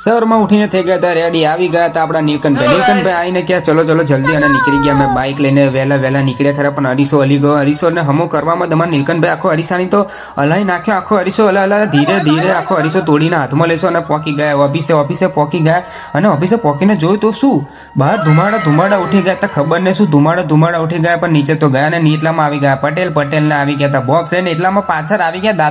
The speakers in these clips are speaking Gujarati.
સવારમાં ઉઠીને થઈ ગયા હતા રેડી, આવી ગયા હતા આપણા નીલકંઠભાઈ આવીને ક્યાં ચલો ચલો જલ્દી, અને નીકળી ગયા. મેં બાઇક લઈને વહેલા નીકળ્યા ખરા, પણ અરીસો હલી ગયો. અરીસોને હમો કરવામાં તમારા નીલકંઠભાઈ આખો અરીસાની તો હલાઈ નાખ્યો. આખો અરીસો હલા ધીરે ધીરે આખો અરીસો તોડીને હાથમાં લેશો અને પોકી ગયા ઓફિસે પોકી ગયા. અને ઓફિસે પોકીને જોયું તો શું, બહાર ધુમાડા ઉઠી ગયા હતા. ખબર ને શું ધુમાડા ઉઠી ગયા, પણ નીચે તો ગયા ને એટલામાં આવી ગયા પટેલને આવી ગયા હતા બોક્સ લઈને. એટલામાં પાછળ આવી ગયા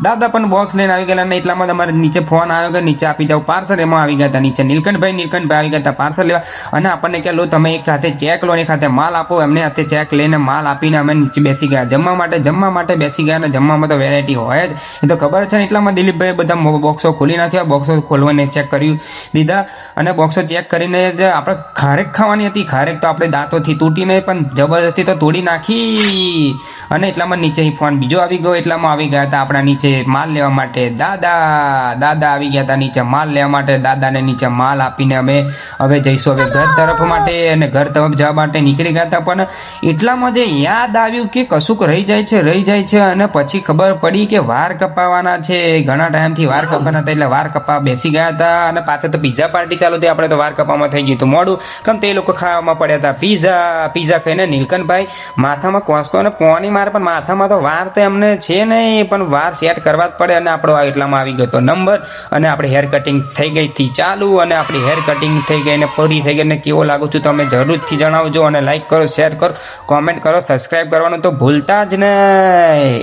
દાદા પણ બોક્સ લઈને આવી ગયા. અને એટલામાં તમારે નીચે ફોન આવ્યો કે નીચે આપી જાવ પાર્સલ. એમાં આવી ગયા હતા નીચે નીલકંઠભાઈ આવી ગયા હતા પાર્સલ લેવા. અને આપણને કે લો તમે એક હાથે ચેક લો, એક હાથે માલ આપો. એમને હાથે ચેક લઈને માલ આપીને અમે નીચે બેસી ગયા જમવા માટે બેસી ગયા. અને જમવામાં તો વેરાયટી હોય જ, એ તો ખબર છે ને. એટલામાં દિલીપભાઈ બધા બોક્સો ખોલી નાખ્યા. બોક્સો ખોલવાને ચેક કરી દીધા. અને બોક્સો ચેક કરીને જ આપણે ખારેક ખાવાની હતી. ખારેક તો આપણે દાંતોથી તૂટીને પણ જબરદસ્તી તો તોડી નાખી. અને એટલામાં નીચે ફોન બીજો આવી ગયો. એટલામાં આવી ગયા હતા આપણા નીચે માલ લેવા માટે દાદા આવી ગયા હતા નીચે માલ લેવા માટે. દાદાને નીચે માલ આપીને અમે હવે જઈશું હવે ઘર તરફ માટે. અને ઘર તરફ જવા માટે નીકળી ગયા હતા. પણ એટલામાં જે યાદ આવ્યું કે કશુંક રહી જાય છે. અને પછી ખબર પડી કે વાર કપાવાના છે. ઘણા ટાઈમથી વાર કપાના હતા, એટલે વાર કપા બેસી ગયા હતા. અને પાછળ તો પિઝા પાર્ટી ચાલુ હતી. આપણે તો વાર કપામાં થઈ ગયું હતું મોડું, કેમ તે લોકો ખાવામાં પડ્યા હતા પીઝા ખાઈને. નીલકંઠભાઈ માથામાં કોસકો અને પોણી મારે, પણ માથામાં તો વાર તો એમને છે નહીં, પણ વાર સેટ કરવા જ પડે. અને આપણો એટલામાં આવી ગયો હતો નંબર. અને આપણે હેર કટિંગ થઈ ગઈ હતી ચાલુ. અને આપણી હેર કટિંગ થઈ ગઈ ને પૂરી થઈ ગઈ. ને કેવો લાગુ છું તમે જરૂરથી જણાવજો. અને લાઈક કરો, શેર કરો, કોમેન્ટ કરો, સબસ્ક્રાઈબ કરવાનું તો ભૂલતા જ નહીં.